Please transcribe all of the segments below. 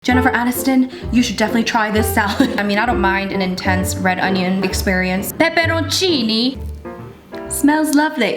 Jennifer Aniston, you should definitely try this salad. I mean, I don't mind an intense red onion experience. Pepperoncini smells lovely.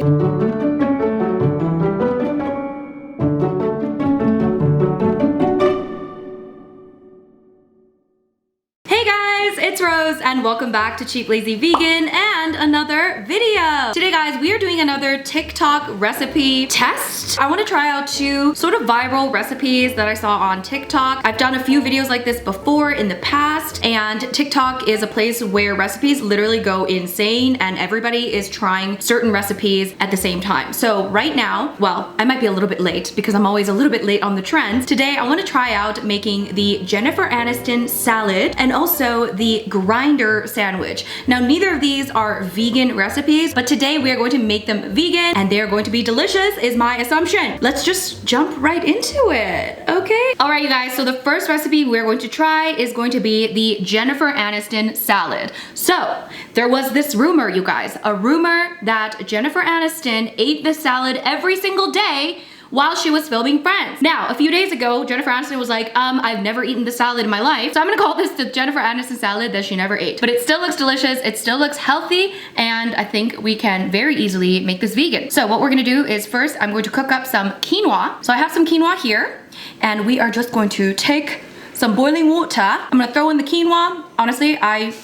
Hey guys, it's Rose and welcome back to Cheap Lazy Vegan and another video. Today guys, we are doing another TikTok recipe test. I want to try out two sort of viral recipes that I saw on TikTok. I've done a few videos like this before in the past, and TikTok is a place where recipes literally go insane and everybody is trying certain recipes at the same time. So right now, well, I might be a little bit late because I'm always a little bit late on the trends. Today I want to try out making the Jennifer Aniston salad and also the grinder sandwich. Now neither of these are vegan recipes, but today we are going to make them vegan and they're going to be delicious is my assumption. Let's just jump right into it, okay? All right you guys, so the first recipe we're going to try is going to be the Jennifer Aniston salad. So there was this rumor, you guys, a rumor that Jennifer Aniston ate the salad every single day while she was filming Friends. Now, a few days ago, Jennifer Aniston was like, I've never eaten the salad in my life, so I'm gonna call this the Jennifer Aniston salad that she never ate. But it still looks delicious, it still looks healthy, and I think we can very easily make this vegan. So what we're gonna do is first, I'm going to cook up some quinoa. So I have some quinoa here, and we are just going to take some boiling water. I'm gonna throw in the quinoa. Honestly, I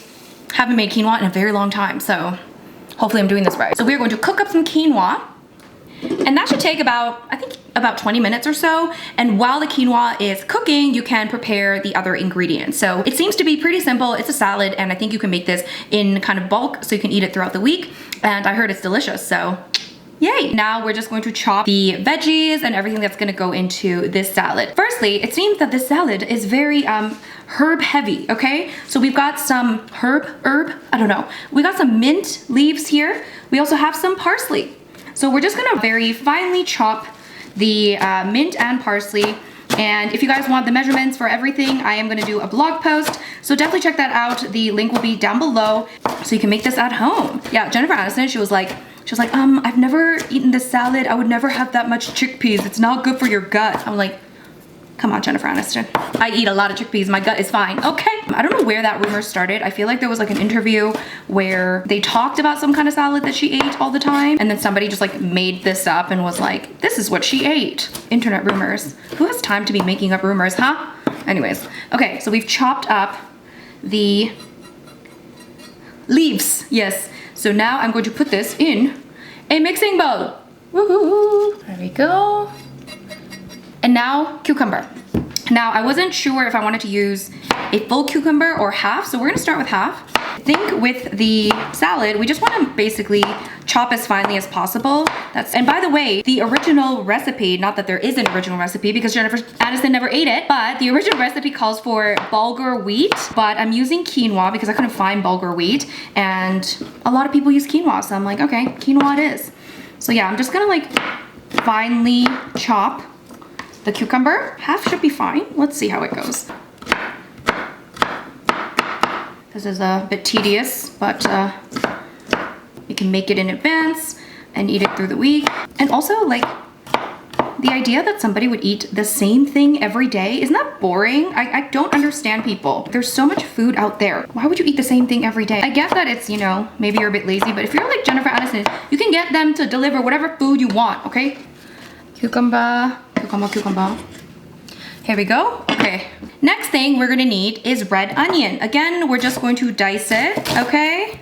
haven't made quinoa in a very long time, so hopefully I'm doing this right. So we're going to cook up some quinoa. And that should take about, I think, about 20 minutes or so. And while the quinoa is cooking, you can prepare the other ingredients. So it seems to be pretty simple. It's a salad, and I think you can make this in kind of bulk so you can eat it throughout the week. And I heard it's delicious, so yay. Now we're just going to chop the veggies and everything that's gonna go into this salad. Firstly, it seems that this salad is very herb heavy, okay? So we've got some herb, I don't know. We got some mint leaves here. We also have some parsley. So we're just gonna very finely chop the mint and parsley. And if you guys want the measurements for everything, I am gonna do a blog post. So definitely check that out. The link will be down below so you can make this at home. Yeah, Jennifer Aniston, she was like, I've never eaten this salad. I would never have that much chickpeas. It's not good for your gut. I'm like, come on, Jennifer Aniston. I eat a lot of chickpeas. My gut is fine. Okay. I don't know where that rumor started. I feel like there was like an interview where they talked about some kind of salad that she ate all the time. And then somebody just like made this up and was like, this is what she ate. Internet rumors. Who has time to be making up rumors, huh? Anyways. Okay, so we've chopped up the leaves. Yes. So now I'm going to put this in a mixing bowl. Woohoo. There we go. And now cucumber. Now I wasn't sure if I wanted to use a full cucumber or half, so we're gonna start with half. I think with the salad, we just wanna basically chop as finely as possible. And by the way, the original recipe, not that there is an original recipe because Jennifer Aniston never ate it, but the original recipe calls for bulgur wheat, but I'm using quinoa because I couldn't find bulgur wheat, and a lot of people use quinoa, so I'm like, okay, quinoa it is. So yeah, I'm just gonna like finely chop the cucumber. Half should be fine. Let's see how it goes. This is a bit tedious, but you can make it in advance and eat it through the week. And also, like, the idea that somebody would eat the same thing every day, isn't that boring? I don't understand people. There's so much food out there. Why would you eat the same thing every day? I get that it's, you know, maybe you're a bit lazy, but if you're like Jennifer Aniston, you can get them to deliver whatever food you want, okay? Cucumber. Here we go. Okay. Next thing we're gonna need is red onion. Again, we're just going to dice it, okay?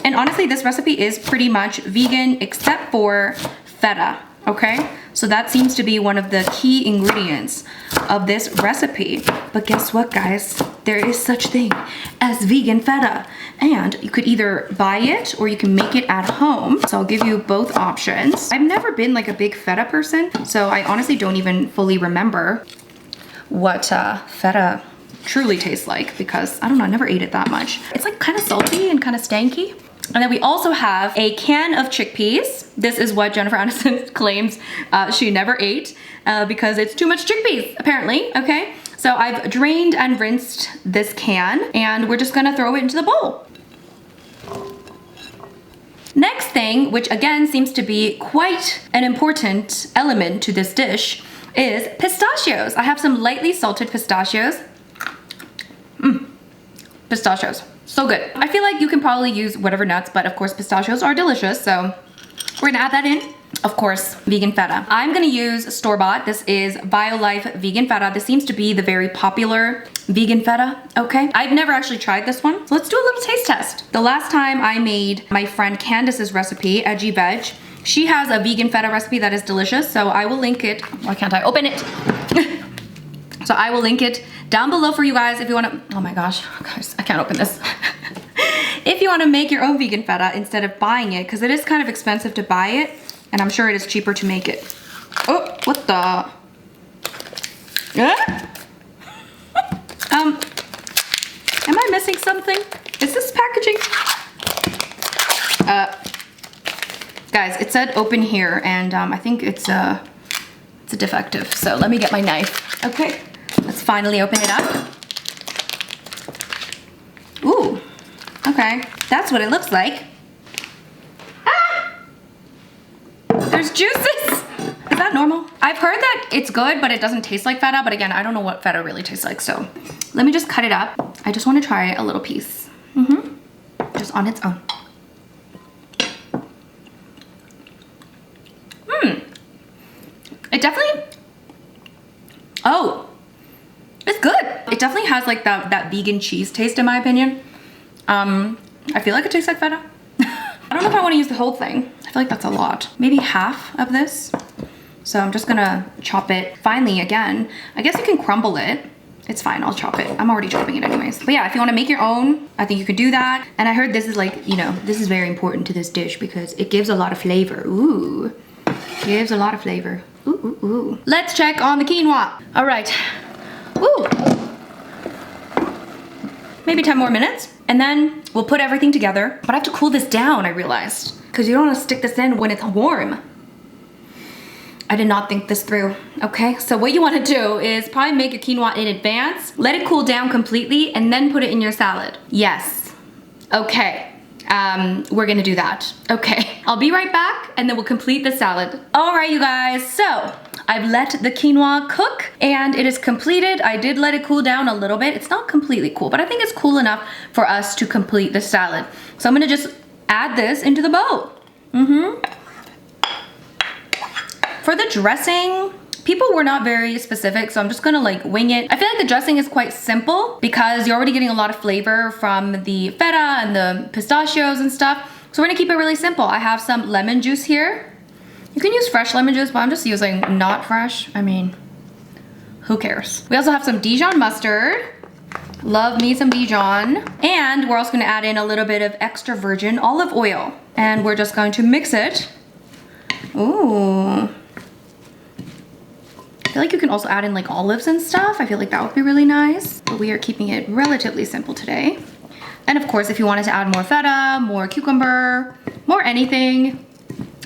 And honestly, this recipe is pretty much vegan except for feta, okay? So that seems to be one of the key ingredients of this recipe. But guess what, guys? There is such thing as vegan feta. And you could either buy it or you can make it at home. So I'll give you both options. I've never been like a big feta person, so I honestly don't even fully remember what feta truly tastes like because I don't know, I never ate it that much. It's like kind of salty and kind of stanky. And then we also have a can of chickpeas. This is what Jennifer Aniston claims she never ate because it's too much chickpeas, apparently, okay? So I've drained and rinsed this can, and we're just gonna throw it into the bowl. Next thing, which again seems to be quite an important element to this dish, is pistachios. I have some lightly salted pistachios. Pistachios, so good. I feel like you can probably use whatever nuts, but of course pistachios are delicious, so we're gonna add that in. Of course, vegan feta. I'm gonna use store-bought. This is BioLife vegan feta. This seems to be the very popular vegan feta, okay? I've never actually tried this one, so let's do a little taste test. The last time I made my friend Candace's recipe, Edgy Veg, she has a vegan feta recipe that is delicious, so I will link it. Why can't I open it? So I will link it down below for you guys if you wanna, oh my gosh, guys, I can't open this. If you wanna make your own vegan feta instead of buying it, because it is kind of expensive to buy it, and I'm sure it is cheaper to make it. Oh, what the? Am I missing something? Is this packaging? Guys, it said open here, and I think it's a defective. So let me get my knife. Okay, let's finally open it up. Ooh, okay, that's what it looks like. There's juices. Is that normal? I've heard that it's good, but it doesn't taste like feta. But again, I don't know what feta really tastes like. So let me just cut it up. I just want to try a little piece. Just on its own. It definitely, oh, it's good. It definitely has like that vegan cheese taste in my opinion. I feel like it tastes like feta. I don't know if I want to use the whole thing. I feel like that's a lot. Maybe half of this. So I'm just gonna chop it finely again. I guess you can crumble it. It's fine, I'll chop it. I'm already chopping it anyways. But yeah, if you wanna make your own, I think you could do that. And I heard this is like, you know, this is very important to this dish because it gives a lot of flavor. Ooh, gives a lot of flavor. Ooh, ooh, ooh. Let's check on the quinoa. All right, ooh. Maybe 10 more minutes. And then we'll put everything together. But I have to cool this down, I realized. Because you don't want to stick this in when it's warm. I did not think this through, okay? So what you want to do is probably make your quinoa in advance, let it cool down completely, and then put it in your salad. Yes, okay. We're gonna do that. Okay, I'll be right back and then we'll complete the salad. All right, you guys, so I've let the quinoa cook and it is completed. I did let it cool down a little bit. It's not completely cool, but I think it's cool enough for us to complete the salad. So I'm gonna just add this into the bowl. For the dressing, people were not very specific, so I'm just gonna like wing it. I feel like the dressing is quite simple because you're already getting a lot of flavor from the feta and the pistachios and stuff. So we're gonna keep it really simple. I have some lemon juice here. You can use fresh lemon juice, but I'm just using not fresh. I mean, who cares? We also have some Dijon mustard. Love me some Dijon. And we're also gonna add in a little bit of extra virgin olive oil. And we're just going to mix it. Ooh. I feel like you can also add in like olives and stuff. I feel like that would be really nice. But we are keeping it relatively simple today. And of course, if you wanted to add more feta, more cucumber, more anything,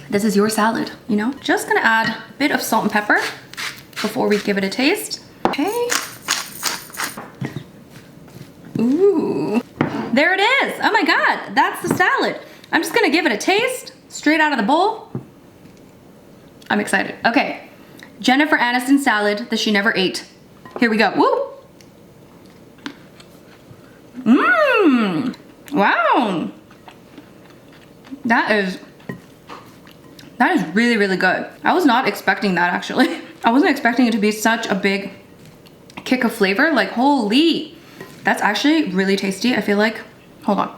this is your salad, you know? Just gonna add a bit of salt and pepper before we give it a taste. Okay. Ooh, there it is. Oh my God, that's the salad. I'm just gonna give it a taste straight out of the bowl. I'm excited. Okay. Jennifer Aniston salad that she never ate. Here we go. Woo! Mmm! Wow! That is really, really good. I was not expecting that actually. I wasn't expecting it to be such a big kick of flavor. Like, holy! That's actually really tasty. I feel like, hold on.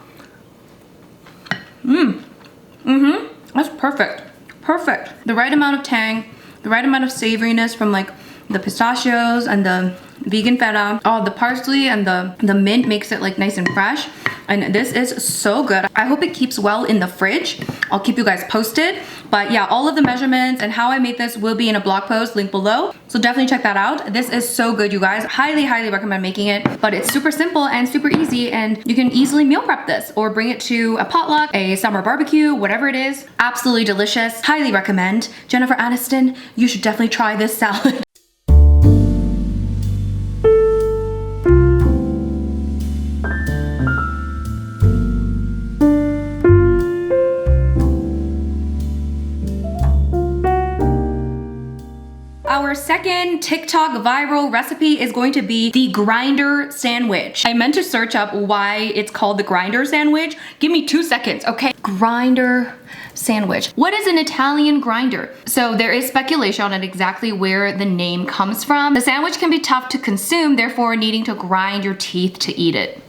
That's perfect. Perfect. The right amount of tang, the right amount of savoriness from like the pistachios and the vegan feta. Oh, the parsley and the mint makes it like nice and fresh. And this is so good. I hope it keeps well in the fridge. I'll keep you guys posted. But yeah, all of the measurements and how I made this will be in a blog post linked below. So definitely check that out. This is so good, you guys. Highly, highly recommend making it. But it's super simple and super easy, and you can easily meal prep this or bring it to a potluck, a summer barbecue, whatever it is. Absolutely delicious. Highly recommend. Jennifer Aniston, you should definitely try this salad. Our second trending TikTok viral recipe is going to be the grinder sandwich. I meant to search up why it's called the grinder sandwich. Give me 2 seconds, okay? Grinder sandwich. What is an Italian grinder? So there is speculation on exactly where the name comes from. The sandwich can be tough to consume, therefore needing to grind your teeth to eat it.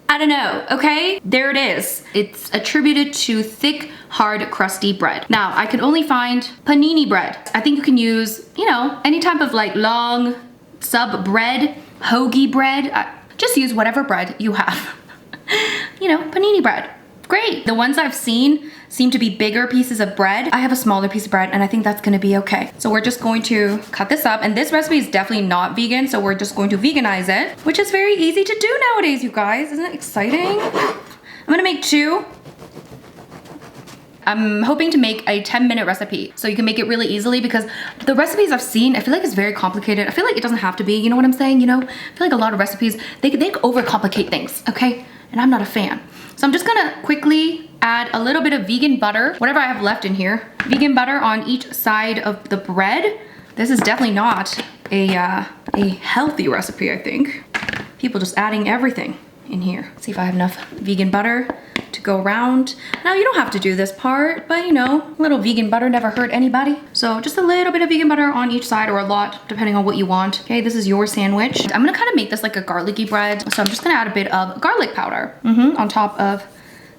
I don't know, okay? There it is. It's attributed to thick, hard, crusty bread. Now, I can only find panini bread. I think you can use, you know, any type of like long sub bread, hoagie bread. Just use whatever bread you have. You know, panini bread. Great. The ones I've seen seem to be bigger pieces of bread. I have a smaller piece of bread and I think that's gonna be okay. So we're just going to cut this up, and this recipe is definitely not vegan, so we're just going to veganize it, which is very easy to do nowadays, you guys. Isn't it exciting? I'm gonna make 2. I'm hoping to make a 10-minute recipe so you can make it really easily, because the recipes I've seen, I feel like it's very complicated. I feel like it doesn't have to be, you know what I'm saying? You know, I feel like a lot of recipes, they overcomplicate things, okay? And I'm not a fan. So I'm just gonna quickly add a little bit of vegan butter, whatever I have left in here. Vegan butter on each side of the bread. This is definitely not a healthy recipe, I think. People just adding everything in here. Let's see if I have enough vegan butter to go around. Now you don't have to do this part, but you know, a little vegan butter never hurt anybody. So just a little bit of vegan butter on each side, or a lot, depending on what you want. Okay, this is your sandwich. I'm gonna kind of make this like a garlicky bread. So I'm just gonna add a bit of garlic powder on top of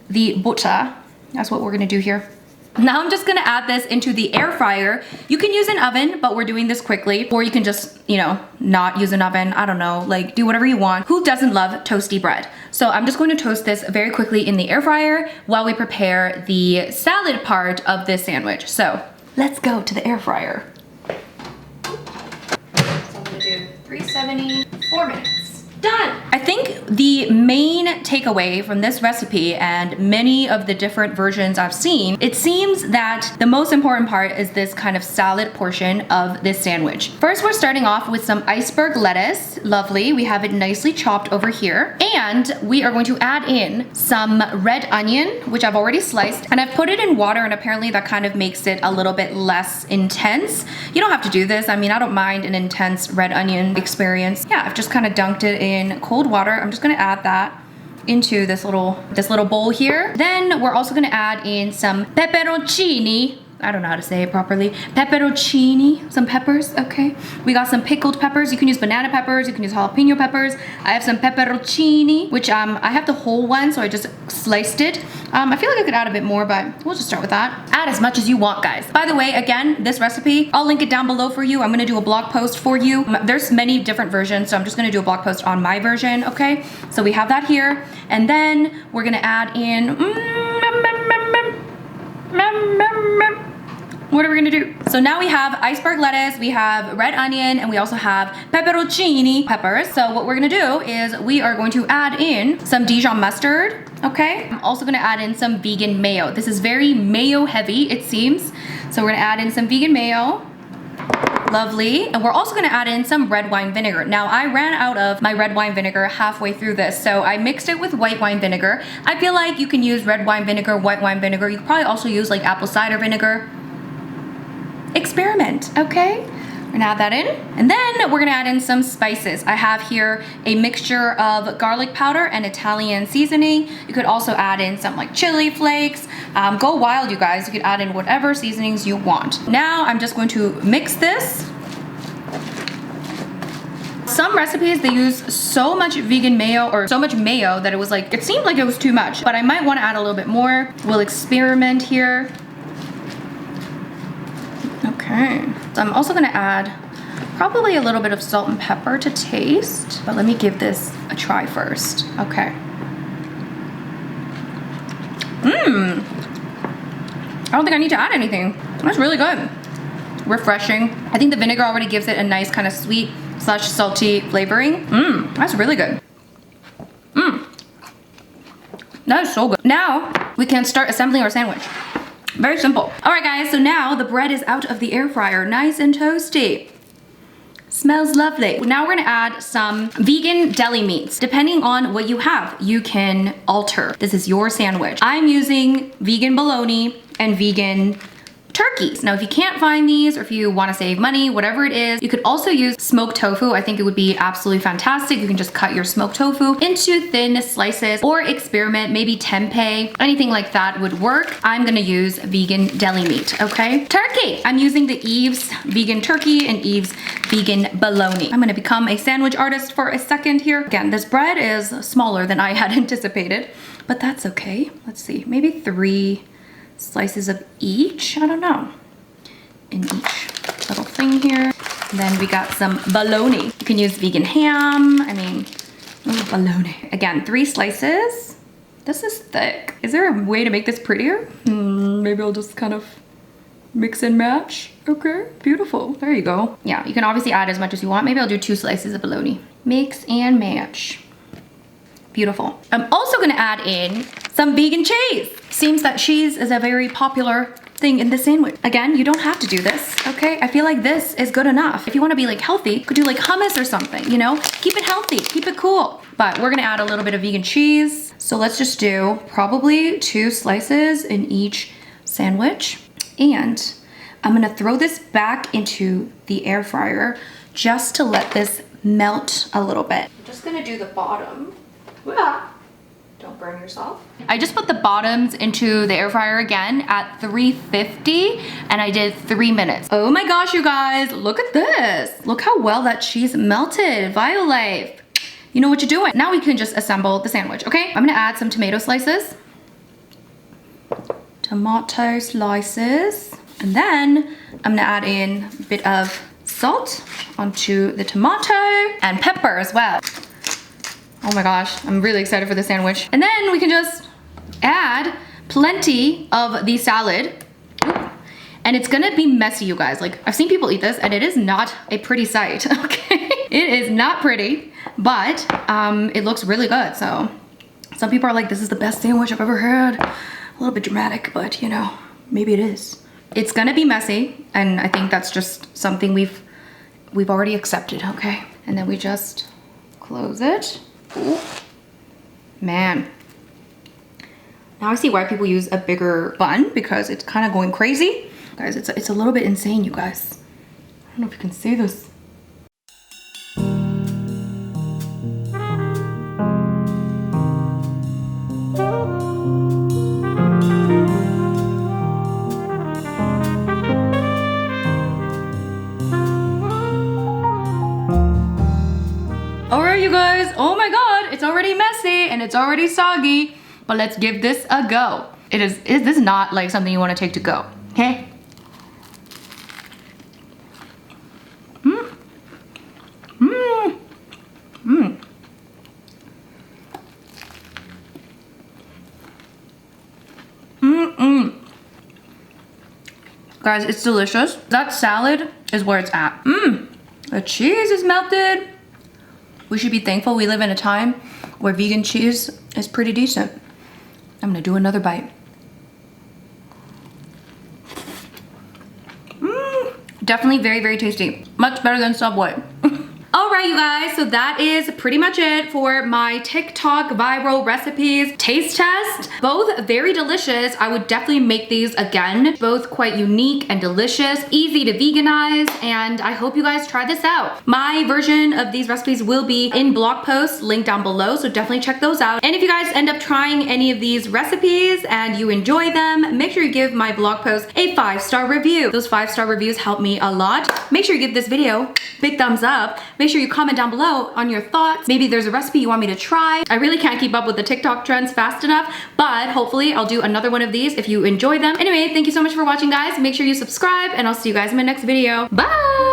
the butter. That's what we're gonna do here. Now I'm just gonna add this into the air fryer. You can use an oven, but we're doing this quickly. Or you can just, you know, not use an oven. I don't know, like do whatever you want. Who doesn't love toasty bread? So I'm just going to toast this very quickly in the air fryer while we prepare the salad part of this sandwich. So let's go to the air fryer. So I'm gonna do 370, 4 minutes. Done. I think the main takeaway from this recipe and many of the different versions I've seen, it seems that the most important part is this kind of salad portion of this sandwich. First, we're starting off with some iceberg lettuce. Lovely. We have it nicely chopped over here. And we are going to add in some red onion, which I've already sliced, and I've put it in water, and apparently that kind of makes it a little bit less intense. You don't have to do this. I mean, I don't mind an intense red onion experience. Yeah, I've just kind of dunked it in cold water. I'm just gonna add that into this little bowl here. Then we're also gonna add in some pepperoncini. I don't know how to say it properly. Pepperoncini, some peppers, okay? We got some pickled peppers. You can use banana peppers, you can use jalapeno peppers. I have some pepperoncini, which I have the whole one, so I just sliced it. I feel like I could add a bit more, but we'll just start with that. Add as much as you want, guys. By the way, again, this recipe, I'll link it down below for you. I'm gonna do a blog post for you. There's many different versions, so I'm just gonna do a blog post on my version, okay? So we have that here, and then we're gonna add in, what are we gonna do? So now we have iceberg lettuce, we have red onion, and we also have pepperoncini peppers. So what we're gonna do is we are going to add in some Dijon mustard, okay? I'm also gonna add in some vegan mayo. This is very mayo heavy, it seems. So we're gonna add in some vegan mayo. Lovely. And we're also gonna add in some red wine vinegar. Now I ran out of my red wine vinegar halfway through this, so I mixed it with white wine vinegar. I feel like you can use red wine vinegar, white wine vinegar. You could probably also use like apple cider vinegar. Experiment, okay? We're gonna add that in. And then we're gonna add in some spices. I have here a mixture of garlic powder and Italian seasoning. You could also add in some like chili flakes. Go wild, you guys. You could add in whatever seasonings you want. Now I'm just going to mix this. Some recipes, they use so much vegan mayo or so much mayo that it was like, it seemed like it was too much, but I might wanna add a little bit more. We'll experiment here. Okay, so I'm also gonna add probably a little bit of salt and pepper to taste, but let me give this a try first, okay. I don't think I need to add anything. That's really good. Refreshing. I think the vinegar already gives it a nice kind of sweet / salty flavoring. That's really good. That is so good. Now we can start assembling our sandwich. Very simple. All right, guys, so now the bread is out of the air fryer, nice and toasty. Smells lovely. Now we're gonna add some vegan deli meats. Depending on what you have, you can alter. This is your sandwich. I'm using vegan bologna and vegan turkeys. Now, if you can't find these or if you want to save money, whatever it is, you could also use smoked tofu. I think it would be absolutely fantastic. You can just cut your smoked tofu into thin slices or experiment, maybe tempeh, anything like that would work. I'm gonna use vegan deli meat, okay? Turkey, I'm using the Eve's vegan turkey and Eve's vegan bologna. I'm gonna become a sandwich artist for a second here. Again, this bread is smaller than I had anticipated, but that's okay. Let's see, maybe 3 slices of each, I don't know, in each little thing here. And then we got some bologna. You can use vegan ham, I mean, bologna. Again, 3 slices. This is thick. Is there a way to make this prettier? Maybe I'll just kind of mix and match. Okay, beautiful. There you go. Yeah, you can obviously add as much as you want. Maybe I'll do 2 slices of bologna. Mix and match. Beautiful. I'm also gonna add in some vegan cheese. Seems that cheese is a very popular thing in this sandwich. Again, you don't have to do this, okay? I feel like this is good enough. If you wanna be like healthy, you could do like hummus or something, you know? Keep it healthy, keep it cool. But we're gonna add a little bit of vegan cheese. So let's just do probably 2 slices in each sandwich. And I'm gonna throw this back into the air fryer just to let this melt a little bit. I'm just gonna do the bottom. Don't burn yourself. I just put the bottoms into the air fryer again at 350 and I did 3 minutes. Oh my gosh, you guys, look at this. Look how well that cheese melted. Violife, you know what you're doing. Now we can just assemble the sandwich, okay? I'm gonna add some tomato slices. Tomato slices. And then I'm gonna add in a bit of salt onto the tomato and pepper as well. Oh my gosh, I'm really excited for the sandwich. And then we can just add plenty of the salad. And it's gonna be messy, you guys. Like, I've seen people eat this and it is not a pretty sight, okay? It is not pretty, but it looks really good. So some people are like, this is the best sandwich I've ever had. A little bit dramatic, but you know, maybe it is. It's gonna be messy, and I think that's just something we've already accepted, okay? And then we just close it. Ooh. Man. Now I see why people use a bigger bun, because it's kind of going crazy. Guys, it's a little bit insane, you guys. I don't know if you can see this. Alright, you guys, oh my god, it's already messy and it's already soggy, but let's give this a go. This is not like something you want to take to go, okay? Guys, it's delicious. That salad is where it's at. The cheese is melted. We should be thankful we live in a time where vegan cheese is pretty decent. I'm gonna do another bite. Definitely very, very tasty. Much better than Subway. Alright, you guys, so that is pretty much it for my TikTok viral recipes taste test. Both very delicious. I would definitely make these again. Both quite unique and delicious, easy to veganize, and I hope you guys try this out. My version of these recipes will be in blog posts linked down below, so definitely check those out. And if you guys end up trying any of these recipes and you enjoy them, make sure you give my blog post a 5-star review. Those 5-star reviews help me a lot. Make sure you give this video a big thumbs up. Make sure you comment down below on your thoughts. Maybe there's a recipe you want me to try. I really can't keep up with the TikTok trends fast enough, but hopefully I'll do another one of these if you enjoy them. Anyway, thank you so much for watching, guys. Make sure you subscribe, and I'll see you guys in my next video. Bye!